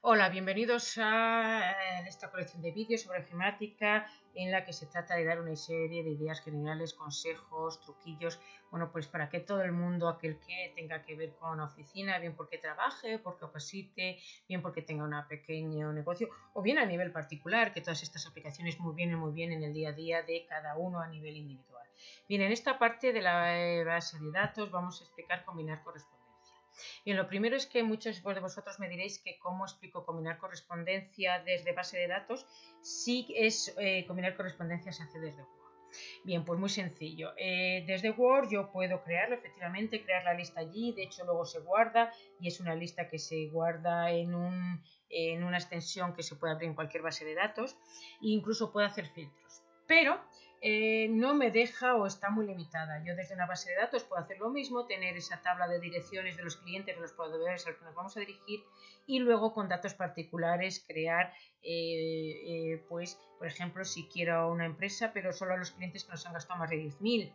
Hola, bienvenidos a esta colección de vídeos sobre gemática en la que se trata de dar una serie de ideas generales, consejos, truquillos, bueno, pues para que todo el mundo, aquel que tenga que ver con la oficina, bien porque trabaje, porque oposite, bien porque tenga un pequeño negocio o bien a nivel particular, que todas estas aplicaciones muy bien en el día a día de cada uno a nivel individual. Bien, en esta parte de la base de datos vamos a explicar combinar correspondencia. Bien, lo primero es que muchos de vosotros me diréis que cómo explico combinar correspondencia desde base de datos. Sí es combinar correspondencia se hace desde Word. Bien, pues muy sencillo. Desde Word yo puedo crearlo, efectivamente, crear la lista allí. De hecho, luego se guarda y es una lista que se guarda en una extensión que se puede abrir en cualquier base de datos. E incluso puedo hacer filtros. Pero no me deja o está muy limitada. Yo desde una base de datos puedo hacer lo mismo, tener esa tabla de direcciones de los clientes, de los proveedores a los que nos vamos a dirigir y luego con datos particulares crear, pues, por ejemplo, si quiero una empresa, pero solo a los clientes que nos han gastado más de 10.000.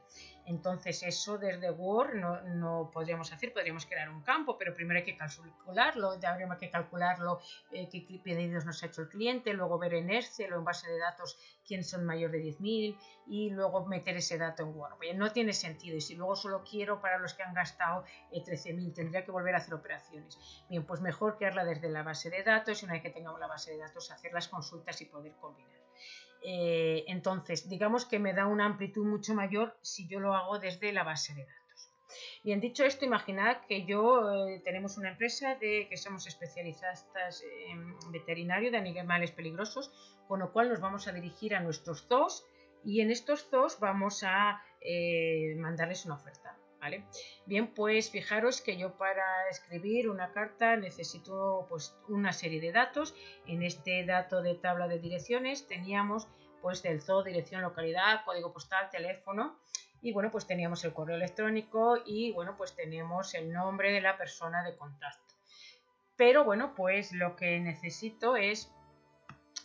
Entonces eso desde Word no podríamos hacer, podríamos crear un campo, pero primero hay que calcularlo, habría que calcularlo, qué pedidos nos ha hecho el cliente, luego ver en Excel o en base de datos quiénes son mayor de 10.000 y luego meter ese dato en Word. Oye, no tiene sentido y si luego solo quiero para los que han gastado 13.000 tendría que volver a hacer operaciones. Bien, pues mejor crearla desde la base de datos y una vez que tengamos la base de datos hacer las consultas y poder combinar. Entonces, digamos que me da una amplitud mucho mayor si yo lo hago desde la base de datos. Bien, dicho esto, imaginad que tenemos una empresa que somos especialistas en veterinario de animales peligrosos, con lo cual nos vamos a dirigir a nuestros zoos y en estos zoos vamos a mandarles una oferta. ¿Vale? Bien, pues fijaros que yo para escribir una carta necesito pues una serie de datos. En este dato de tabla de direcciones teníamos pues del zoo, dirección, localidad, código postal, teléfono y bueno, pues teníamos el correo electrónico y bueno, pues tenemos el nombre de la persona de contacto. Pero bueno, pues lo que necesito es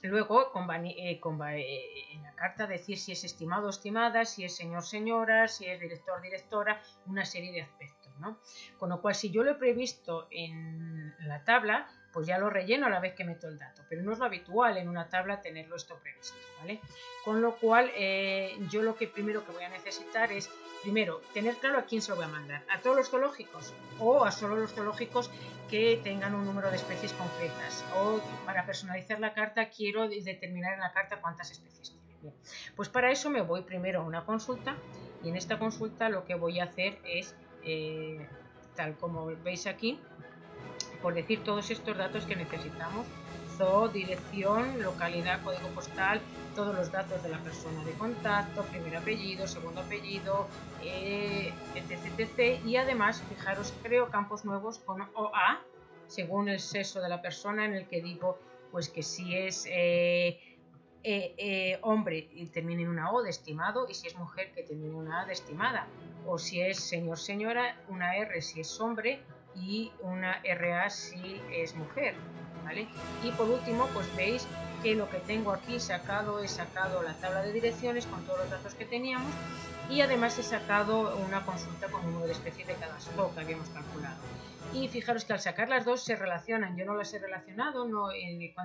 luego, en la carta decir si es estimado o estimada, si es señor, señora, si es director, directora, una serie de aspectos, ¿no? Con lo cual, si yo lo he previsto en la tabla, pues ya lo relleno a la vez que meto el dato, pero no es lo habitual en una tabla tenerlo esto previsto, ¿vale? Con lo cual, yo lo que primero que voy a necesitar es, primero, tener claro a quién se lo voy a mandar, a todos los zoológicos o a solo los zoológicos que tengan un número de especies concretas, o para personalizar la carta quiero determinar en la carta cuántas especies tiene. Bien, pues para eso me voy primero a una consulta y en esta consulta lo que voy a hacer es, tal como veis aquí, por decir todos estos datos que necesitamos: zoo, dirección, localidad, código postal, todos los datos de la persona de contacto, primer apellido, segundo apellido, etc. Y además, fijaros, creo campos nuevos con OA, según el sexo de la persona, en el que digo pues que si es hombre y termine en una O de estimado, y si es mujer que termine en una A de estimada, o si es señor, señora, una R si es hombre y una RA si es mujer, ¿vale? Y por último, pues veis que lo que tengo aquí he sacado la tabla de direcciones con todos los datos que teníamos y además he sacado una consulta con el número de especies de cada zoo que habíamos calculado. Y fijaros que al sacar las dos se relacionan, yo no las he relacionado, cuando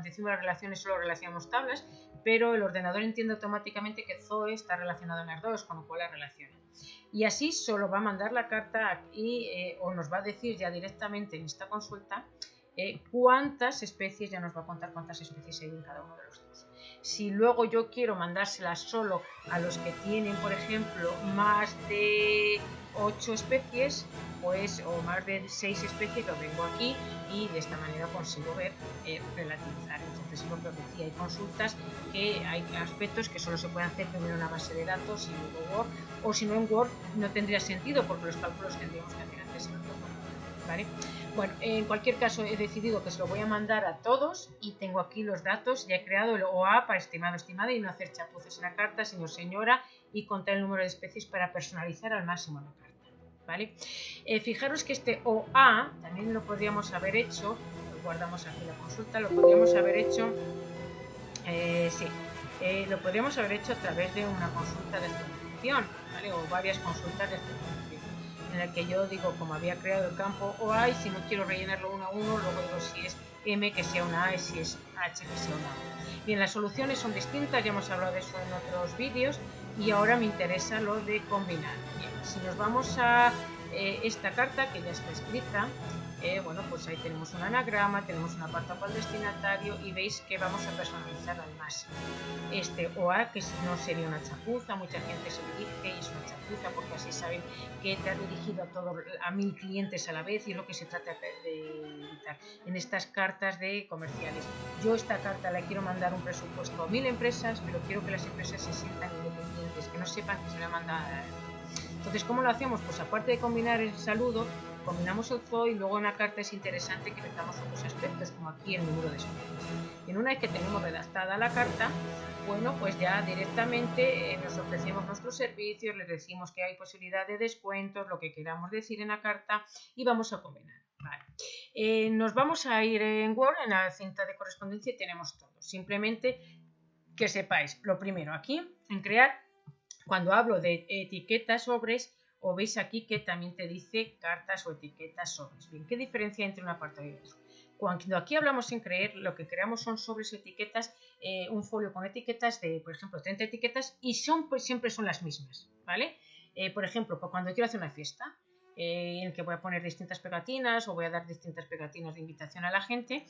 decimos las relaciones solo relacionamos tablas, pero el ordenador entiende automáticamente que Zoe está relacionado en las dos, con lo cual la relaciona. Y así solo va a mandar la carta y o nos va a decir ya directamente en esta consulta cuántas especies, ya nos va a contar cuántas especies hay en cada uno de los dos. Si luego yo quiero mandárselas solo a los que tienen, por ejemplo, más de 8 especies, pues, o más de 6 especies, lo vengo aquí y de esta manera consigo ver, relativizar. Entonces, es lo que os decía, hay consultas que hay aspectos que solo se pueden hacer primero en una base de datos y luego Word, o si no en Word no tendría sentido porque los cálculos tendríamos que hacer antes en otro documento, ¿vale? Bueno, en cualquier caso he decidido que se lo voy a mandar a todos y tengo aquí los datos, ya he creado el OA para estimado, estimada y no hacer chapuzas en la carta, señor, señora, y contar el número de especies para personalizar al máximo la carta, ¿vale? Fijaros que este OA también lo podríamos haber hecho, lo guardamos aquí la consulta, lo podríamos haber hecho, lo podríamos haber hecho a través de una consulta de esta función, ¿vale? O varias consultas de esta función. en el que yo digo como había creado el campo OA y si no quiero rellenarlo uno a uno, luego digo si es M que sea una A y si es H que sea una A. Bien, las soluciones son distintas, ya hemos hablado de eso en otros vídeos y ahora me interesa lo de combinar. Bien, si nos vamos a esta carta que ya está escrita, bueno, pues ahí tenemos un anagrama, tenemos un apartado para el destinatario y veis que vamos a personalizar al máximo. Este OA, que no sería una chapuza, mucha gente se dirige y es una chapuza porque así saben que te ha dirigido a 1000 clientes a la vez y es lo que se trata de evitar en estas cartas de comerciales. Yo esta carta la quiero mandar un presupuesto a 1000 empresas, pero quiero que las empresas se sientan independientes, que no sepan que se la manda a... Entonces, ¿cómo lo hacemos? Pues aparte de combinar el saludo, combinamos el zoo y luego en la carta es interesante que metamos otros aspectos, como aquí el número de especies. Y una vez que tenemos redactada la carta, bueno, pues ya directamente nos ofrecemos nuestros servicios, les decimos que hay posibilidad de descuentos, lo que queramos decir en la carta y vamos a combinar. Vale. Nos vamos a ir en Word, en la cinta de correspondencia y tenemos todo. Simplemente que sepáis, lo primero aquí, en crear, cuando hablo de etiquetas sobres, o veis aquí que también te dice cartas o etiquetas sobres. Bien, ¿qué diferencia entre un apartado y otro? Cuando aquí hablamos en crear, lo que creamos son sobres etiquetas, un folio con etiquetas de, por ejemplo, 30 etiquetas y pues, siempre son las mismas, ¿vale? Por ejemplo, cuando quiero hacer una fiesta, en el que voy a poner distintas pegatinas o voy a dar distintas pegatinas de invitación a la gente,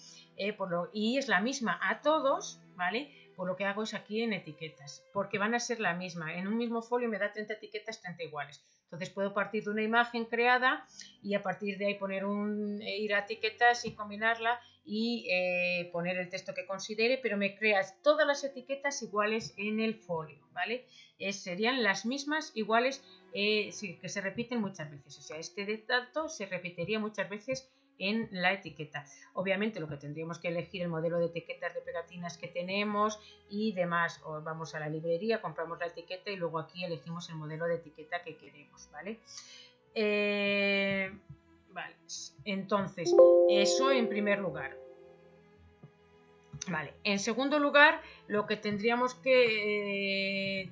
y es la misma a todos, ¿vale? Pues lo que hago es aquí en etiquetas, porque van a ser la misma. En un mismo folio me da 30 etiquetas, 30 iguales. Entonces puedo partir de una imagen creada y a partir de ahí ir a etiquetas y combinarla y poner el texto que considere, pero me creas todas las etiquetas iguales en el folio, ¿vale? Serían las mismas iguales, sí, que se repiten muchas veces. O sea, este dato se repetiría muchas veces en la etiqueta. Obviamente lo que tendríamos que elegir el modelo de etiquetas de pegatinas que tenemos y demás. O vamos a la librería, compramos la etiqueta y luego aquí elegimos el modelo de etiqueta que queremos, ¿vale? Vale, entonces, eso en primer lugar. Vale, en segundo lugar, lo que tendríamos que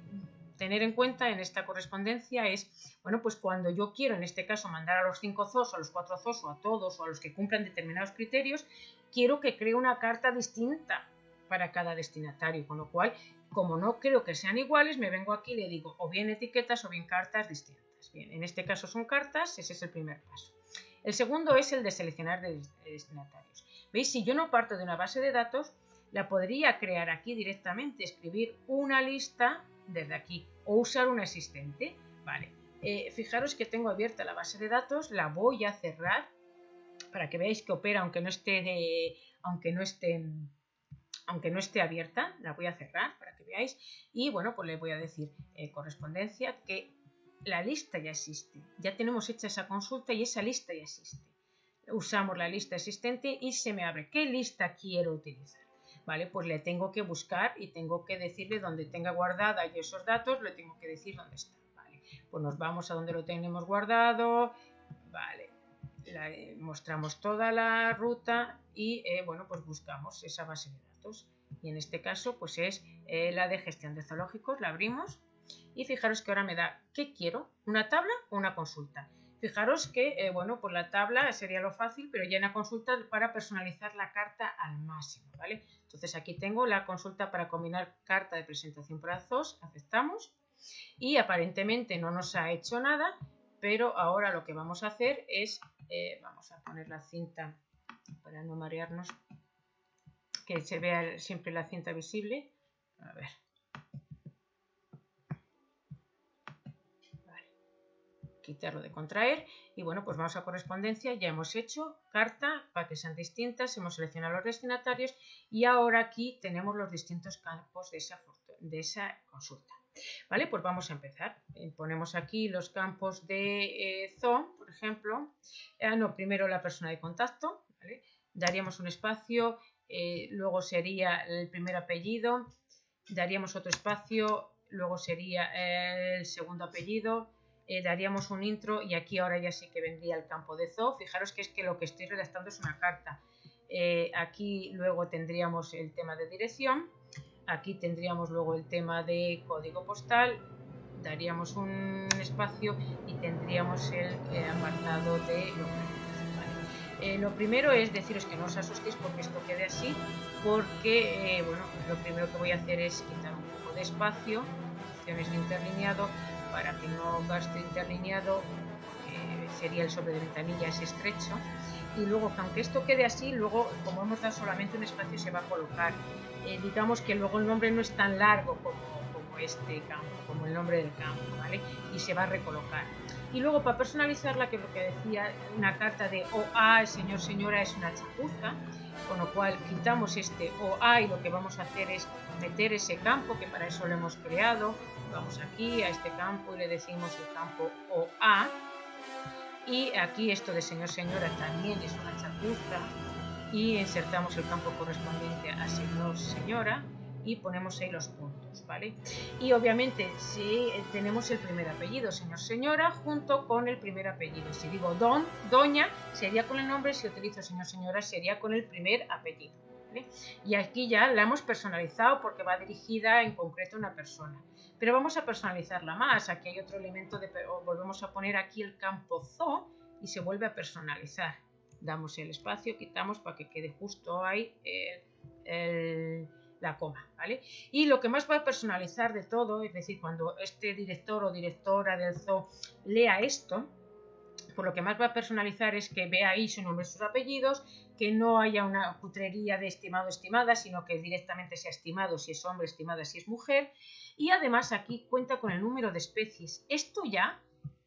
tener en cuenta en esta correspondencia es, bueno, pues cuando yo quiero, en este caso, mandar a los 5 zoos, a los 4 zoos, o a todos, o a los que cumplan determinados criterios, quiero que cree una carta distinta para cada destinatario, con lo cual, como no creo que sean iguales, me vengo aquí y le digo o bien etiquetas o bien cartas distintas. Bien, en este caso son cartas, ese es el primer paso. El segundo es el de seleccionar destinatarios. ¿Veis? Si yo no parto de una base de datos, la podría crear aquí directamente, escribir una lista desde aquí o usar un asistente. Vale, fijaros que tengo abierta la base de datos, la voy a cerrar para que veáis que opera aunque no esté abierta, la voy a cerrar para que veáis y bueno, pues le voy a decir correspondencia que la lista ya existe, ya tenemos hecha esa consulta y esa lista ya existe. Usamos la lista existente y se me abre. ¿Qué lista quiero utilizar? Vale, pues le tengo que buscar y tengo que decirle dónde tenga guardada yo esos datos, le tengo que decir dónde está. Vale, pues nos vamos a donde lo tenemos guardado. Vale, mostramos toda la ruta y bueno, pues buscamos esa base de datos. Y en este caso, pues es la de gestión de zoológicos, la abrimos. Y fijaros que ahora me da, ¿qué quiero? ¿Una tabla o una consulta? Fijaros que, bueno, pues la tabla sería lo fácil, pero ya en la consulta para personalizar la carta al máximo, ¿vale? Entonces aquí tengo la consulta para combinar carta de presentación para zoos, aceptamos. Y aparentemente no nos ha hecho nada, pero ahora lo que vamos a hacer es, vamos a poner la cinta para no marearnos, que se vea siempre la cinta visible. A ver. Quitarlo de contraer y bueno, pues vamos a correspondencia, ya hemos hecho carta para que sean distintas, hemos seleccionado los destinatarios y ahora aquí tenemos los distintos campos de esa consulta. Vale, pues vamos a empezar. Ponemos aquí los campos de zoo, por ejemplo. Primero la persona de contacto, ¿vale? Daríamos un espacio, luego sería el primer apellido, daríamos otro espacio, luego sería el segundo apellido, daríamos un intro y aquí ahora ya sí que vendría el campo de zoo. Fijaros que es que lo que estoy redactando es una carta. Aquí luego tendríamos el tema de dirección, aquí tendríamos luego el tema de código postal, daríamos un espacio y tendríamos el apartado de documentos, ¿vale? Lo primero es deciros que no os asustéis porque esto quede así, porque bueno, lo primero que voy a hacer es quitar un poco de espacio, opciones de interlineado, para que no gaste interlineado, porque sería el sobre de ventanilla, es estrecho. Y luego, aunque esto quede así, luego, como hemos dado solamente un espacio, se va a colocar. Digamos que luego el nombre no es tan largo como este campo, como el nombre del campo, ¿vale? Y se va a recolocar. Y luego, para personalizarla, que es lo que decía, una carta de OA, señor, señora, es una chapuza, con lo cual quitamos este OA y lo que vamos a hacer es meter ese campo, que para eso lo hemos creado. Vamos aquí a este campo y le decimos el campo OA. Y aquí esto de señor, señora también es una chapuza y insertamos el campo correspondiente a señor, señora y ponemos ahí los puntos, ¿vale? Y obviamente si tenemos el primer apellido, señor, señora, junto con el primer apellido. Si digo don, doña, sería con el nombre, si utilizo señor, señora, sería con el primer apellido, ¿vale? Y aquí ya la hemos personalizado porque va dirigida en concreto a una persona. Pero vamos a personalizarla más. Aquí hay otro elemento, volvemos a poner aquí el campo zo y se vuelve a personalizar. Damos el espacio, quitamos para que quede justo ahí la coma, ¿vale? Y lo que más va a personalizar de todo, es decir, cuando este director o directora del zoo lea esto, por lo que más va a personalizar es que vea ahí su nombre y sus apellidos, que no haya una cutrería de estimado o estimada, sino que directamente sea estimado si es hombre, estimada si es mujer. Y además aquí cuenta con el número de especies. Esto ya,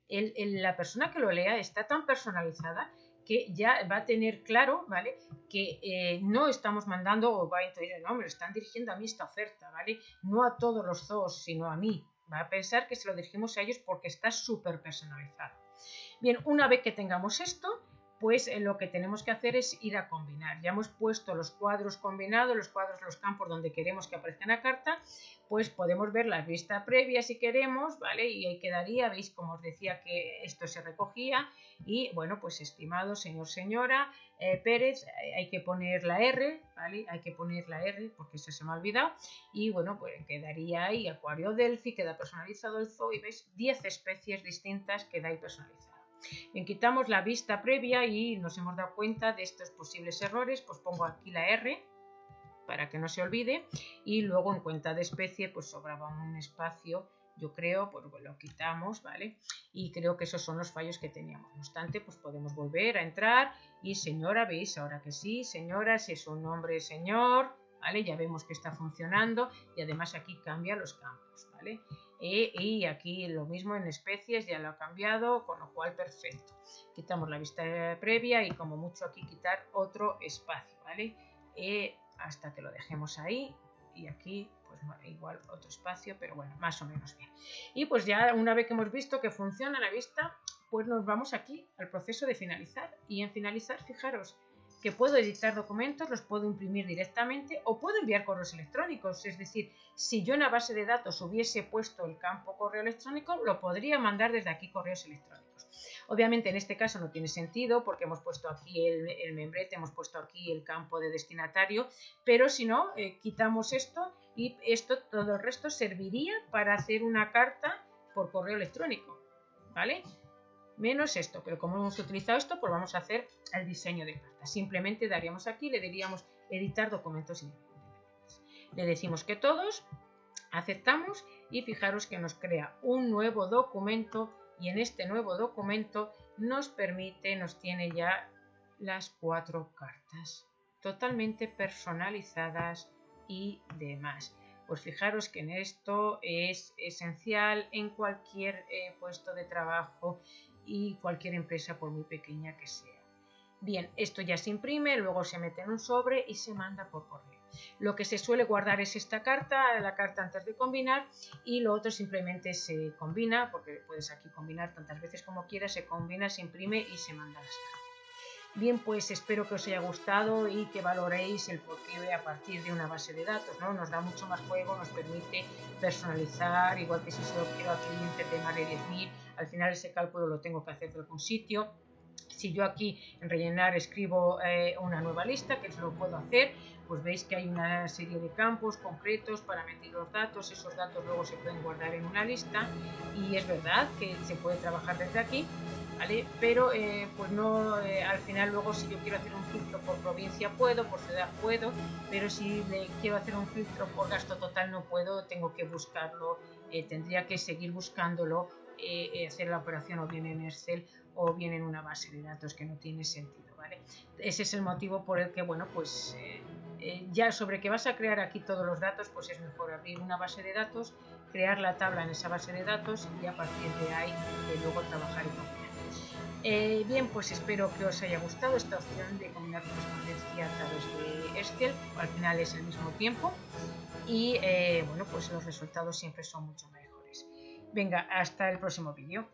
la persona que lo lea está tan personalizada que ya va a tener claro, ¿vale? Que no estamos mandando o va a intuir, no, me lo están dirigiendo a mí esta oferta, ¿vale? No a todos los zoos, sino a mí. Va a pensar que se lo dirigimos a ellos porque está súper personalizado. Bien, una vez que tengamos esto, pues lo que tenemos que hacer es ir a combinar. Ya hemos puesto los cuadros combinados, los cuadros, los campos donde queremos que aparezca en la carta, pues podemos ver la vista previa si queremos, ¿vale? Y ahí quedaría, veis como os decía que esto se recogía y bueno, pues estimado señor, señora Pérez, hay que poner la R, ¿vale? Hay que poner la R porque eso se me ha olvidado y bueno, pues quedaría ahí Acuario Delphi, queda personalizado el zoo y veis 10 especies distintas queda ahí personalizado. Bien, quitamos la vista previa y nos hemos dado cuenta de estos posibles errores, pues pongo aquí la R para que no se olvide y luego en cuenta de especie pues sobraba un espacio, yo creo, pues lo quitamos, ¿vale? Y creo que esos son los fallos que teníamos. No obstante, pues podemos volver a entrar y señora, veis, ahora que sí, señora, si es un nombre señor, ¿vale? Ya vemos que está funcionando y además aquí cambia los campos, ¿vale? Y aquí lo mismo en especies, ya lo ha cambiado, con lo cual perfecto. Quitamos la vista previa y como mucho aquí quitar otro espacio, ¿vale? Hasta que lo dejemos ahí y aquí pues igual otro espacio, pero bueno, más o menos bien. Y pues ya una vez que hemos visto que funciona la vista, pues nos vamos aquí al proceso de finalizar. Y en finalizar, fijaros que puedo editar documentos, los puedo imprimir directamente o puedo enviar correos electrónicos. Es decir, si yo en la base de datos hubiese puesto el campo correo electrónico, lo podría mandar desde aquí correos electrónicos. Obviamente en este caso no tiene sentido porque hemos puesto aquí el membrete, hemos puesto aquí el campo de destinatario, pero si no, quitamos esto y esto, todo el resto serviría para hacer una carta por correo electrónico, ¿vale? Menos esto, pero como hemos utilizado esto, pues vamos a hacer el diseño de carta. Simplemente daríamos aquí, le diríamos editar documentos independientes. Le decimos que todos aceptamos y fijaros que nos crea un nuevo documento y en este nuevo documento nos tiene ya las 4 cartas totalmente personalizadas y demás. Pues fijaros que en esto es esencial en cualquier puesto de trabajo y cualquier empresa por muy pequeña que sea. Bien, esto ya se imprime, luego se mete en un sobre y se manda por correo. Lo que se suele guardar es esta carta, la carta antes de combinar y lo otro simplemente se combina, porque puedes aquí combinar tantas veces como quieras, se combina, se imprime y se manda las cartas. Bien, pues espero que os haya gustado y que valoréis el porqué a partir de una base de datos, ¿no? Nos da mucho más juego, nos permite personalizar, igual que si solo quiero al cliente tenerle 10.000, al final ese cálculo lo tengo que hacer de algún sitio. Si yo aquí en rellenar escribo una nueva lista, que lo puedo hacer, pues veis que hay una serie de campos concretos para meter los datos. Esos datos luego se pueden guardar en una lista y es verdad que se puede trabajar desde aquí, ¿vale? Pero pues no, al final luego si yo quiero hacer un filtro por provincia puedo, por ciudad puedo, pero si quiero hacer un filtro por gasto total no puedo, tengo que buscarlo, tendría que seguir buscándolo, hacer la operación o bien en Excel o bien en una base de datos, que no tiene sentido, ¿vale? Ese es el motivo por el que, bueno, pues ya sobre que vas a crear aquí todos los datos, pues es mejor abrir una base de datos, crear la tabla en esa base de datos y a partir de ahí luego trabajar y combinar. Bien, pues espero que os haya gustado esta opción de combinar correspondencia a través de Excel. Al final es el mismo tiempo y bueno, pues los resultados siempre son mucho mejores. Venga, hasta el próximo vídeo.